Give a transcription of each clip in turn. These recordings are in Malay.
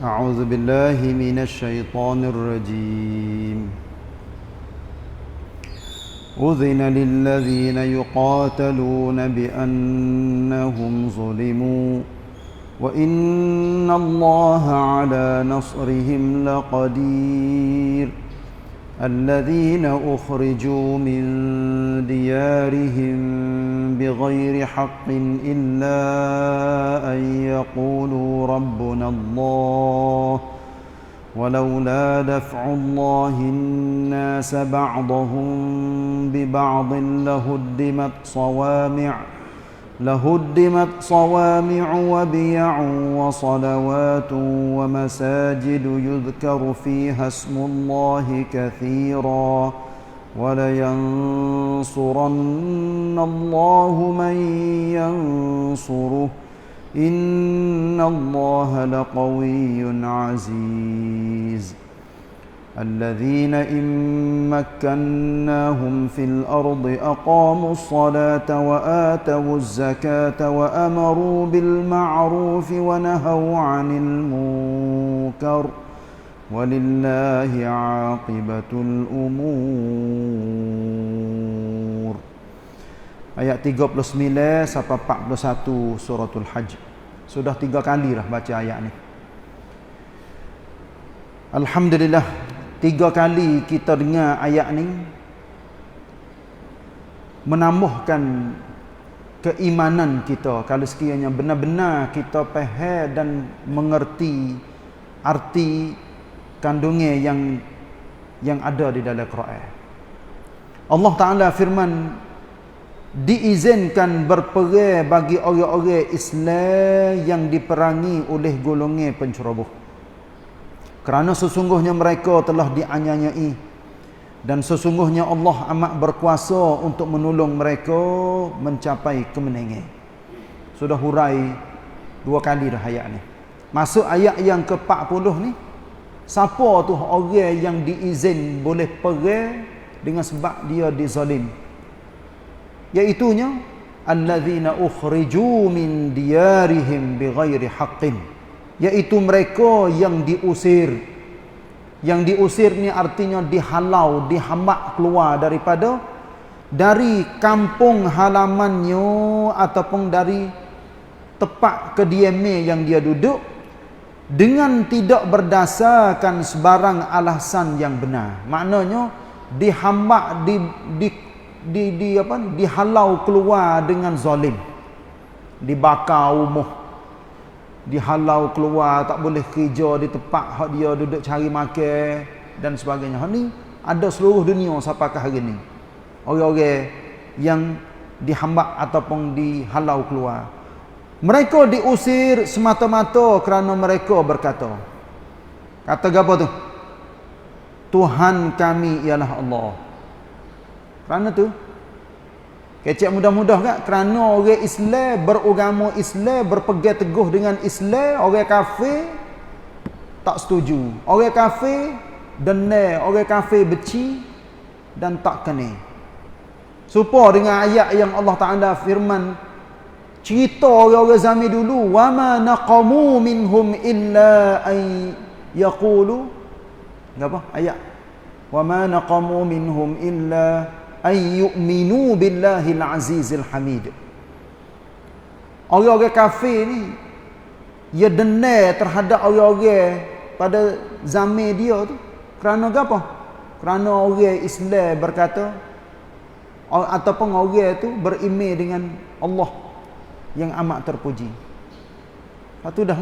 أعوذ بالله من الشيطان الرجيم أذن للذين يقاتلون بأنهم ظلموا وإن الله على نصرهم لقدير الذين أخرجوا من ديارهم بغير حق إلا أن يقولوا ربنا الله ولولا دفع الله الناس بعضهم ببعض لهدمت صوامع وبيع وصلوات ومساجد يذكر فيها اسم الله كثيرا ولينصرن الله من ينصره إن الله لقوي عزيز الذين إن مكناهم في الأرض أقاموا الصلاة وآتوا الزكاة وأمروا بالمعروف ونهوا عن المنكر ولله عاقبة الأمور. Ayat 39 sampai 41 suratul Hajj. Sudah 3 kali dah baca ayat ni. Alhamdulillah, 3 kali kita dengar ayat ni menambahkan keimanan kita. Kalau sekiranya benar-benar kita faham dan mengerti arti kandungnya yang ada di dalam Quran. Allah Ta'ala firman, diizinkan berperang bagi orang-orang Islam yang diperangi oleh golongan penceroboh, kerana sesungguhnya mereka telah dianiayai dan sesungguhnya Allah amat berkuasa untuk menolong mereka mencapai kemenangan. Sudah hurai 2 kali dah ayat ni. Masuk ayat yang ke-40 ni, siapa tu orang yang diizin boleh perang dengan sebab dia dizalim? Iaitunya allazina ukhriju min diyarihim bighairi haqqin, iaitu mereka yang diusir. Yang diusir ni artinya dihalau, dihambak keluar dari kampung halamannya ataupun dari tempat kediaman yang dia duduk dengan tidak berdasarkan sebarang alasan yang benar. Maknanya dihambak, dihalau keluar dengan zalim, dibakar rumah, dihalau keluar, tak boleh kerja di tempat hak dia duduk cari makan dan sebagainya. Hak ni ada seluruh dunia sampai ke hari ni. Orang-orang yang dihambak ataupun dihalau keluar, mereka diusir semata-mata kerana mereka berkata, kata apa tu? Tuhan kami ialah Allah. Kerana tu kecek mudah-mudah kan? Kerana orang Islam, beragama Islam, berpegang teguh dengan Islam, orang kafir tak setuju. Orang kafir dendam, orang kafir benci dan tak kena. Serupa dengan ayat yang Allah Ta'ala firman, cerita orang-orang zaman dulu, wa ma naqamu minhum illa ay yaqulu, apa ayat? Wa ma naqamu minhum illa ay yu'minu billahil azizil hamid. Orang-orang kafir ni dia dendam terhadap orang-orang pada zaman dia tu kerana apa? Kerana orang Islam berkata ataupun orang tu beriman dengan Allah yang amat terpuji. Lepas tu dah,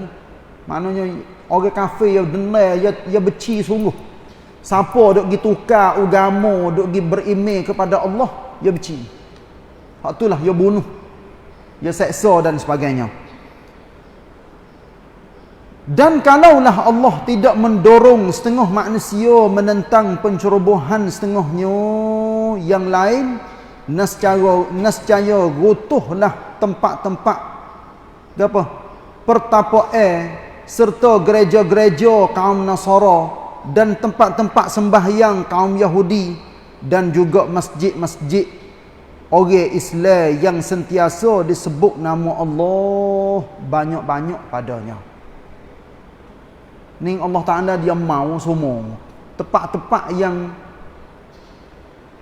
maknanya orang kafir yang dendam, dia benci sungguh. Siapa duk pergi tukar agama, duk pergi beriman kepada Allah, dia benci. Hak itulah dia bunuh, dia seksa dan sebagainya. Dan kalaulah Allah tidak mendorong setengah manusia menentang pencerobohan setengahnya yang lain, nescaya runtuhlah tempat-tempat apa? Pertapaan serta gereja-gereja kaum Nasara dan tempat-tempat sembahyang kaum Yahudi dan juga masjid-masjid orang Islam yang sentiasa disebut nama Allah banyak-banyak padanya. Ni Allah Ta'ala dia mau semua. Tempat-tempat yang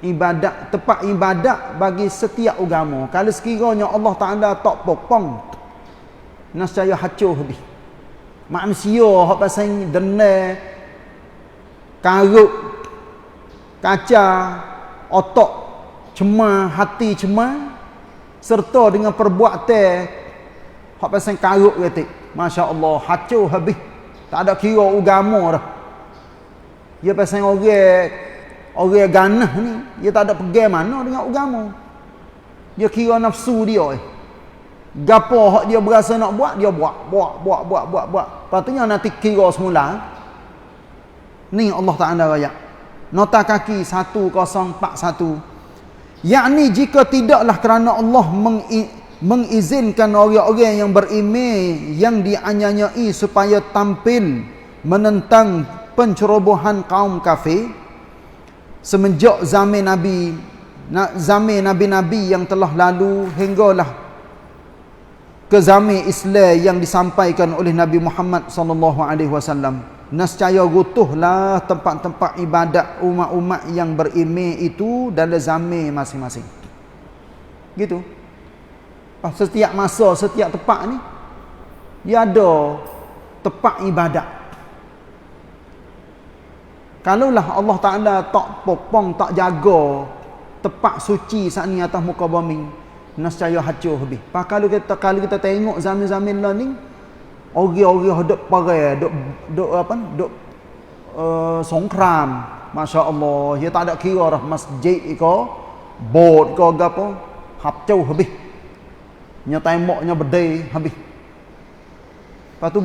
ibadat, tempat ibadat bagi setiap agama. Kalau sekiranya Allah Ta'ala tak popong, nescaya hancur habis. Manusia hak pasal dene, karut, kaca, otak cemar, hati cemar, serta dengan perbuatan hak pasal karut kata, masya-Allah, hancur habis. Tak ada kira agama dah. Dia pasal orang ganah ni, dia tak ada pegang mana dengan agama. Dia kira nafsu dia. Gapo hak dia berasa nak buat, dia buat. Patutnya nanti kira semula. Ni Allah Ta'ala ayat. Nota kaki 1041. Yakni jika tidaklah kerana Allah mengizinkan orang-orang yang beriman yang dianyanyai supaya tampil menentang pencerobohan kaum kafir semenjak zaman nabi-nabi yang telah lalu hinggalah ke zaman Islam yang disampaikan oleh Nabi Muhammad sallallahu alaihi wasallam. Nescaya rutuhlah tempat-tempat ibadat umat-umat yang beriman itu dalam zaman masing-masing. Gitu. Setiap masa, setiap tempat ni dia ada tempat ibadat. Kalaulah Allah Ta'ala tak popong, tak jaga tempat suci saat ni atas muka bumi, nescaya hancur habis. Kalau kita tengok zaman-zaman lah ni, orang-orang duk perang, duk songkram, masya-Allah, dia tak ada kira dah masjid ke, bot ke gapo, hancur habis. Nya temboknya berdei habis. Lepas tu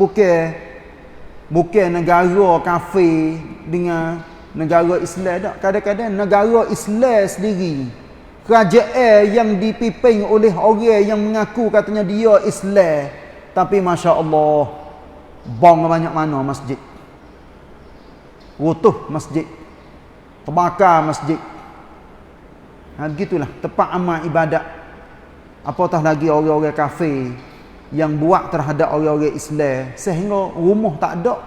bukan negara kafir dengan negara Islam tak. Kadang-kadang negara Islam sendiri, kerajaan yang dipimpin oleh orang yang mengaku katanya dia Islam, tapi masya-Allah bom banyak mana masjid. Rutuh masjid. Terbakar masjid. Begitulah tempat amal ibadat. Apatah lagi orang-orang kafir yang buat terhadap orang-orang Islam sehingga rumah tak ada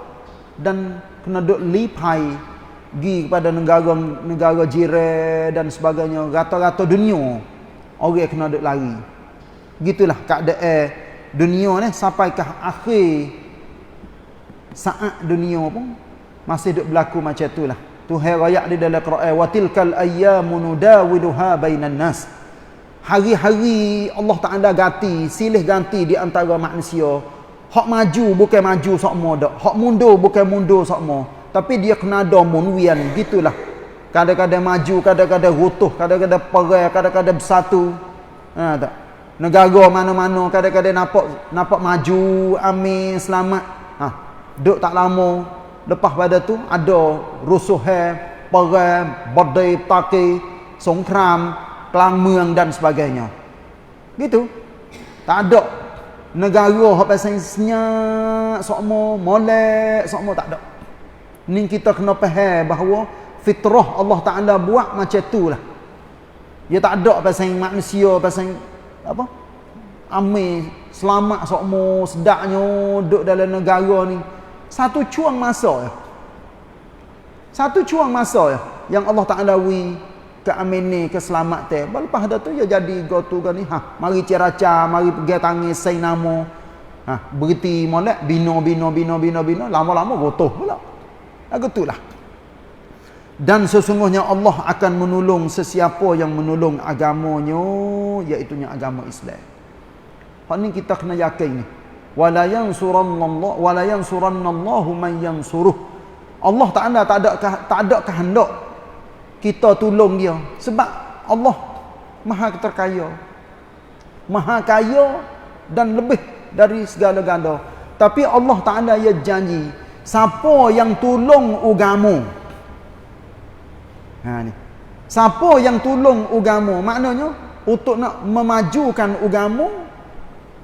dan kena duk lipai pergi kepada negara jiran dan sebagainya, rata-rata dunia orang kena duk lari. Gitulah keadaan dunia ni sampai ke akhir saat dunia pun masih duk berlaku macam itulah. Tuhan ayat di dalam Quran, wa tilkal ayyamu nudawiluha bainan nas. Hari-hari Allah Ta'ala silih ganti di antara manusia. Hak maju bukan maju sokmo dak. Hak mundur bukan mundur sokmo. Tapi dia kena ada munwian, gitulah. Kadang-kadang maju, kadang-kadang rutuh, kadang-kadang perang, kadang-kadang bersatu. Tak. Negara mana-mana kadang-kadang nampak maju, amin, selamat. Duk tak lama lepas pada tu ada rusuhan, perang, badai taki, songkram, kelang muang dan sebagainya. Gitu. Tak ada negara hak pasal senyap sokmo, molek sokmo, tak ada. Ni kita kena faham bahawa fitrah Allah Ta'ala buat macam itulah. Dia tak ada pasal manusia pasal apa? Amin, selamat sokmo, sedaknya duduk dalam negara ni. Satu cuang masa ya. Satu cuang masa ya yang Allah Ta'ala keamanan, keselamatan. Lepas dah tu dia jadi gotu kan ni. Mari ceraca, mari pergi tangis say nama. Beriti molek bina. Lama-lama gotoh pula. Gitulah. Dan sesungguhnya Allah akan menolong sesiapa yang menolong agamanya, iaitu agama Islam. Hak ni kita kena yakin ni. Wala yansurannallahu man yansuruh. Allah Ta'ala tak ada kehendak kita tolong dia, sebab Allah Maha terkaya, Maha kaya dan lebih dari segala-gala. Tapi Allah Ta'ala ia janji, siapa yang tolong agama, ni siapa yang tolong agama, maknanya untuk nak memajukan agama,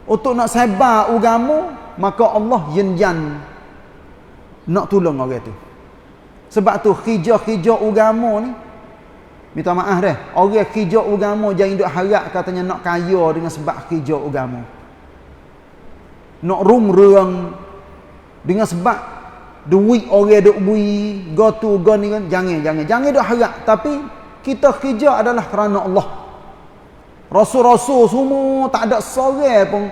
untuk nak sebar agama, maka Allah janji nak tolong orang tu. Sebab tu hijau-hijau agama ni, minta maaf dah, orang hijau agama jangan duk harap katanya nak kaya dengan sebab hijau agama. Nak rumrung dengan sebab duit orang duk bui, go tu go ni kan, jangan duk harap, tapi kita kerja adalah kerana Allah. Rasul-rasul semua tak ada seorang pun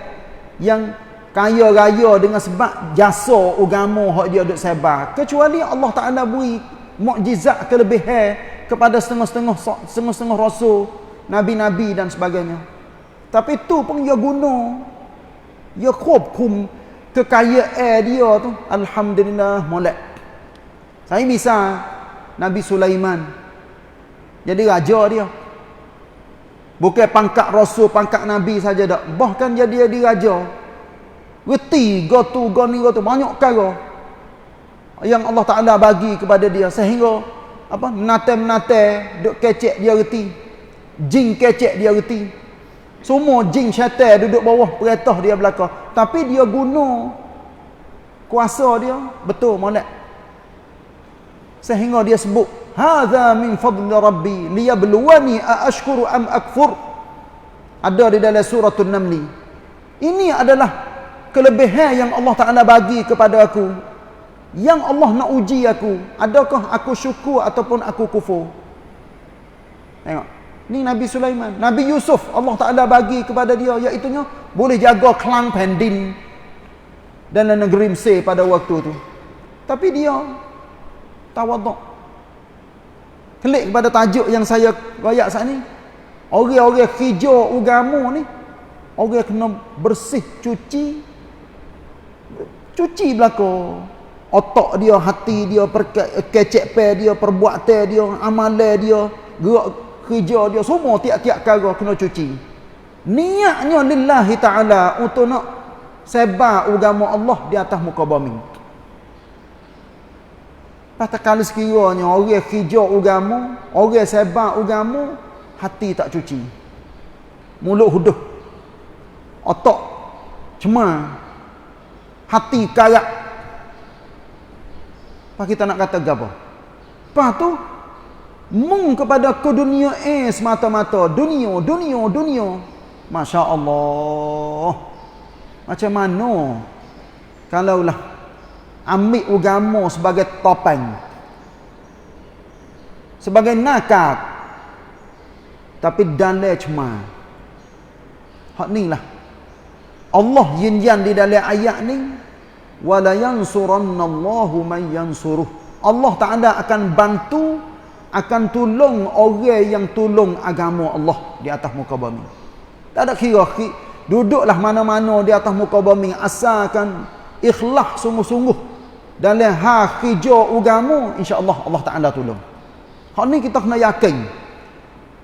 yang kaya raya dengan sebab jasa agama hak dia duk sebar, kecuali Allah Taala beri mukjizat kelebihan kepada setengah-setengah rasul, nabi-nabi dan sebagainya. Tapi tu pun dia guna, dia kubkum kekayaan dia tu, alhamdulillah molek. Saya misal Nabi Sulaiman jadi raja dia. Bukan pangkat rasul, pangkat nabi saja dak, bahkan jadi raja. Reti go tu banyak perkara yang Allah Taala bagi kepada dia, sehingga apa menate-menate duk kecek dia reti, jin kecek dia reti, semua jin syaitan duduk bawah perintah dia belaka, tapi dia guna kuasa dia betul molek, sehingga dia sebut hadza min fadli rabbi liyabluwani aashkuru am akfur. Ada di dalam suratul Naml. Ini adalah kelebihan yang Allah Ta'ala bagi kepada aku, yang Allah nak uji aku, adakah aku syukur ataupun aku kufur. Tengok, ni Nabi Sulaiman. Nabi Yusuf Allah Ta'ala bagi kepada dia, iaitunya boleh jaga kelang pendin dalam negeri Mesir pada waktu tu, tapi dia tawaduk. Klik kepada tajuk yang saya rayak saat ni, orang-orang hijau agama ni, orang kena bersih, cuci belaka otak dia, hati dia, kecek dia, perbuatan dia, amalan dia, gerak kerja dia, semua tiap-tiap perkara kena cuci. Niatnya lillahi ta'ala, untuk nak sebar agama Allah di atas muka bumi. Katakan sekiranya orang hijau agama, orang sebar agama, hati tak cuci, mulut huduh, otak cemar, hati karat, apa kita nak kata gapo? Lepas tu mung kepada ke dunia semata-mata, dunia. Masya Allah. Macam mana kalaulah ambil agama sebagai topeng, sebagai nakat, tapi dalam cemar. Hak ni lah Allah jinjan di dalam ayat ni, wala yansurannallahu man yansuruh. Allah Taala akan bantu, akan tolong orang yang tolong agama Allah di atas muka bumi. Tak ada kira duduklah mana-mana di atas muka bumi, asalkan ikhlas sungguh-sungguh dalam hak hijau agama, insya-Allah Allah Taala tolong. Hak ni kita kena yakin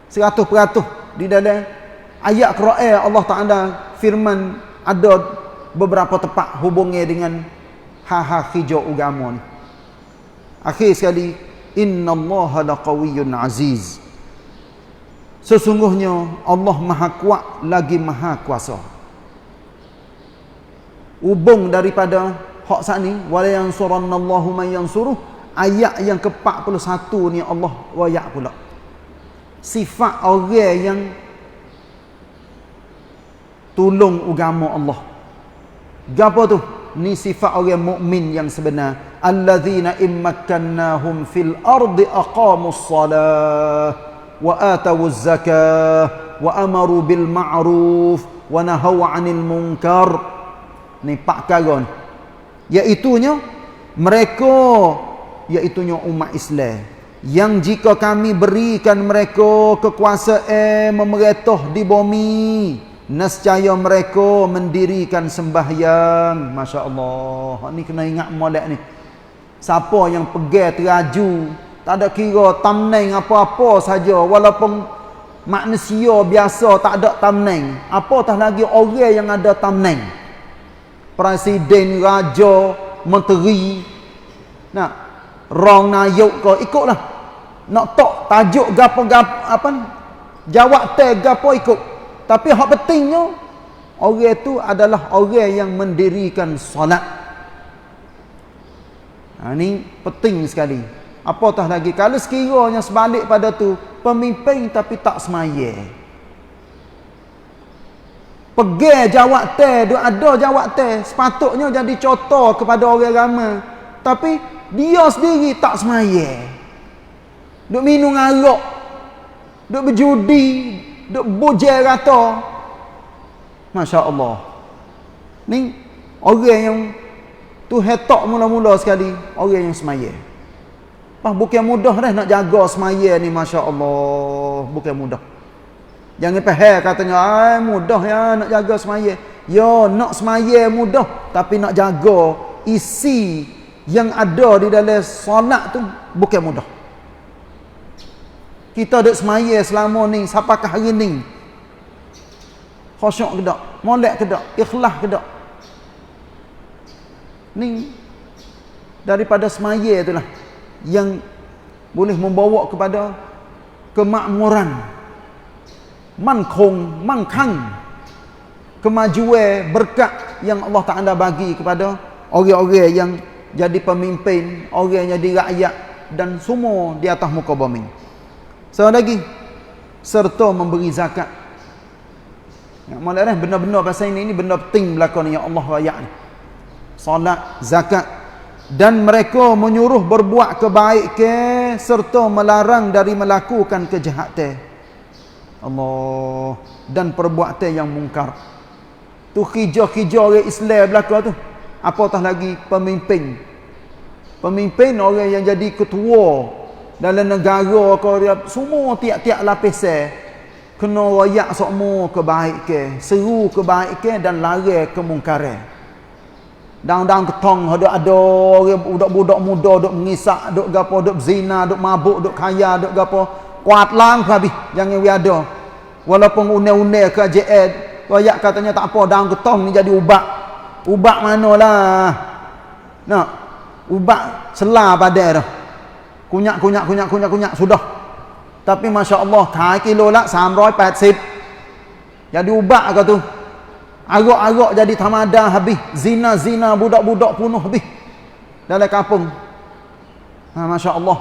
100% di dalam ayat Quran. Allah Taala firman, ada beberapa tempat hubungnya dengan hak hijau agama ni. Akhir sekali, innallaha laqawiyyun aziz. Sesungguhnya Allah Maha Kuat lagi Maha Kuasa. Hubung daripada hak saat ni, wala yansurannallahu man yansuruh, ayat yang ke-41 ni Allah wayak pula sifat orang yang tolong agama Allah. Gapo tu? Ni sifat orang mukmin yang sebenar. Allazina immakkannahum fil ardi aqamus salah wa atawuz zakah wa amaru bil ma'ruf wa nahaw 'anil munkar. Ni pak perkara ni, iaitunya mereka, iaitunya umat Islam, yang jika kami berikan mereka kekuasaan memerintah di bumi, nescaya mereka mendirikan sembahyang. Masya Allah. Ni kena ingat molek ni. Siapa yang pegang teraju, tak ada kira tamneng apa-apa saja, walaupun manusia biasa tak ada tamneng, apatah lagi orang yang ada tamneng, presiden, raja, menteri, nak rong nayuk ke, ikutlah. Nak tok tajuk gapo-gapo apa, jawab teh gapo ikut. Tapi hak pentingnya, orang itu adalah orang yang mendirikan solat. Ini penting sekali. Apatah lagi kalau sekiranya sebalik pada tu, pemimpin tapi tak semaya, pegang jawab teh, ada jawab teh, sepatutnya jadi contoh kepada orang ramai. Tapi dia sendiri tak semaya. Duk minum arak, duk berjudi, duk bujel rata. Masya Allah. Ni orang yang tu hetok mula-mula sekali, orang yang semaya. Bukan mudah dah nak jaga semaya ni, Masya Allah. Bukan mudah. Jangan faham katanya, mudah ya nak jaga semaya. Ya, nak semaya mudah. Tapi nak jaga isi yang ada di dalam solat tu bukan mudah. Kita duk semaya selama ni, sampakah hari ni? Khusyuk ke tak? Molek ke tak? Ikhlas ke tak? Ni daripada semaya itulah yang boleh membawa kepada kemakmuran, mangkang, kemajuan, berkat yang Allah Ta'ala bagi kepada orang-orang yang jadi pemimpin, orang yang jadi rakyat dan semua di atas muka bumi. Lagi serta memberi zakat. Maksudnya benar-benar pasal ini benda penting berlaku ni yang Allah rakyat ni. Salat, zakat, dan mereka menyuruh berbuat kebaikan serta melarang dari melakukan kejahatan. Allah, dan perbuatan yang mungkar. Tu hijau-hijau orang Islam berlaku tu. Apatah lagi pemimpin. Pemimpin orang yang jadi ketua dalam negara kau dia semua tiap-tiap lapisan kena royak semua kebaikan, seru kebaikan dan larang kemungkaran. Daun-daun ketong ada budak-budak muda duk mengisak, duk gapo, duk zina, duk mabuk, duk kaya, duk gapo, kuat lang habis jangan we ada. Walaupun une-une ke JN, royak katanya tak apa, daun ketong ni jadi ubat. Ubat manalah. Nak ubat selah pada dah. Kunyak sudah. Tapi Masya Allah, kilo lah 380. Jadi ubat ke tu. Arak-arak jadi tamada habis. Zina-zina budak-budak punuh habis. Dalam kampung. Masya Allah.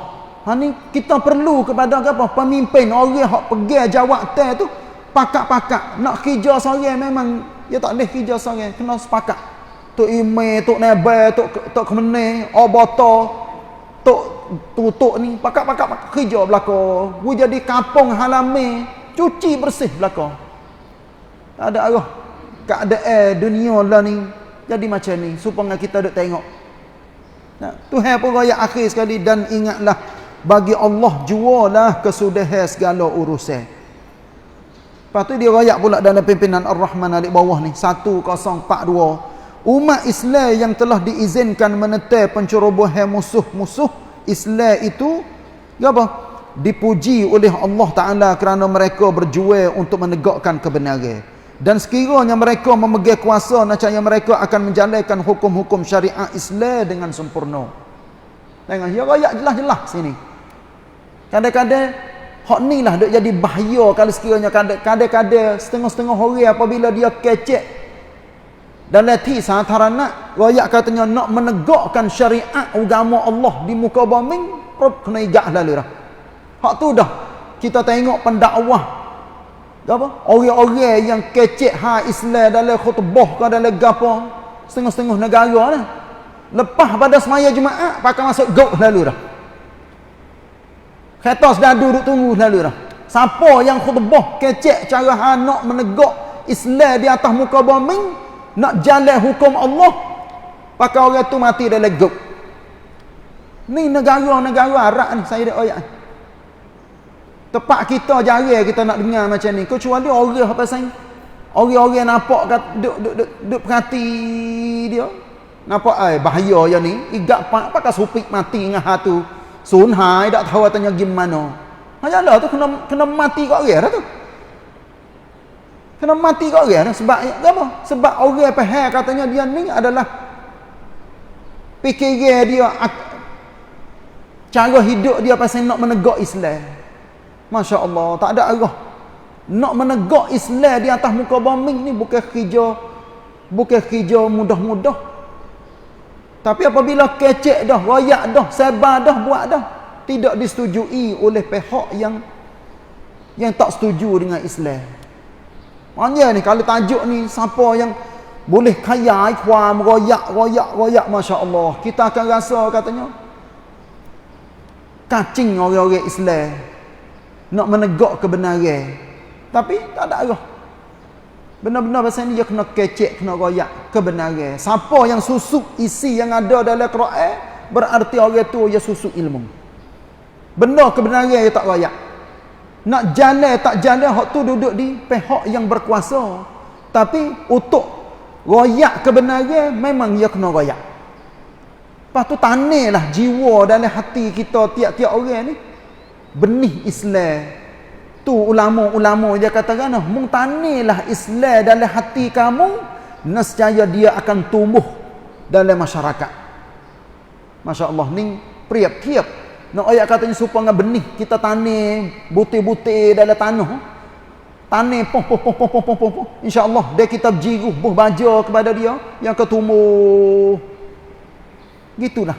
Ni kita perlu kepada apa? Pemimpin, orang yang pergi jawatan tu, pakak-pakak. Nak kerja seorang memang, dia tak boleh kerja seorang. Kena sepakat. Tok Imeh, Tok Nebel, Tok Kemeneh, Obata, Tutuk ni pakak-pakak kerja belaka. Wu jadi kampung halame, cuci bersih belaka. Tak ada arah. Keadaan dunia lah ni jadi macam ni supaya kita duk tengok. Nah, Tuhan pun raya akhir sekali, dan ingatlah bagi Allah jualah kesudahan segala urusan. Lepas tu dia raya pula dalam pimpinan Ar-Rahman alik bawah ni 1042. Umat Islam yang telah diizinkan menetai pencerobohan musuh-musuh Islam itu apa? Dipuji oleh Allah Ta'ala kerana mereka berjuang untuk menegakkan kebenaran. Dan sekiranya mereka memegang kuasa, nescaya mereka akan menjalankan hukum-hukum syariat Islam dengan sempurna. Tengok, ya rakyat jelas-jelas sini. Kadang-kadang hak ni lah duk jadi bahaya kalau sekiranya kadang-kadang setengah-setengah orang apabila dia kecek dan leti satarana rakyat katanya nak menegakkan syariat agama Allah di muka bumi, kena igak lalu dah. Hak tu dah kita tengok pendakwah apa? Orang-orang yang kecek Islam dalam khutbah ke dalam gapo setengah-setengah negara dah. Lepas pada semaya Jumaat pakai masuk gok lalu dah. Kereta sudah duduk tunggu lalu dah. Siapa yang khutbah kecek cara nak menegak Islam di atas muka bumi, nak jalan hukum Allah, pakai orang tu mati dalam gok. Ni negara-negara Arab ni saya dah ayat. Tempat kita jarang kita nak dengar macam ni. Kecuali orang apa sayang? Orang-orang nampak kat duk perhati dia. Nampak bahaya yang ni. Igak pakai supik mati dengan hatu. Sunhai tak tahu tanya gimana. Hayalah tu kena mati kat orang dah tu. Kena mati kat orang dah sebab apa? Sebab orang faham katanya dia ni adalah fikiran dia, cara hidup dia pasal nak menegak Islam. Masya Allah, tak ada arah. Nak menegak Islam di atas muka bumi ni bukan kerja mudah-mudah. Tapi apabila kecek dah, royak dah, sebar dah, buat dah, tidak disetujui oleh pihak yang tak setuju dengan Islam. Maknanya ni kalau tajuk ni siapa yang boleh kaya ikhwan royak masya-Allah. Kita akan rasa katanya kacing orang-orang Islam nak menegak kebenaran. Tapi tak ada arah. Benar-benar pasal ni dia kena kecek, kena royak kebenaran. Siapa yang susuk isi yang ada dalam Quran, berarti orang tu dia susuk ilmu. Benar kebenaran dia tak royak. Nak jalan tak jalan, hak tu duduk di pihak yang berkuasa. Tapi untuk royak kebenaran memang dia kena royak. Lepas tu tanihlah jiwa dalam hati kita tiap-tiap orang ni benih Islam. Tu ulama-ulama dia katakan, mung tanihlah Islam dalam hati kamu, nescaya dia akan tumbuh dalam masyarakat. Masya-Allah, ni priap-tiap. Nak ayat katanya supaya benih kita tanam butir-butir dalam tanah. Tanam poh. Insya-Allah dia kita berjiruh buah baja kepada dia yang ketumbuh. Gitulah.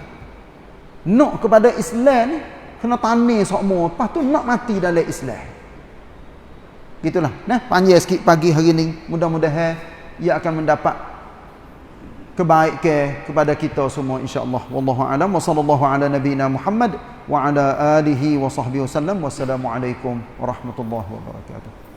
Nak kepada Islam ni kena tanam semua. Lepas tu nak mati dalam Islam. Gitulah. Nah, panjang sikit pagi hari ni. Mudah-mudahan ia akan mendapat kebaikan kepada kita semua insya-Allah. Wallahu a'lam wa sallallahu ala nabiyyina Muhammad wa ala alihi wa sahbihi wasallam. Wassalamualaikum warahmatullahi wabarakatuh.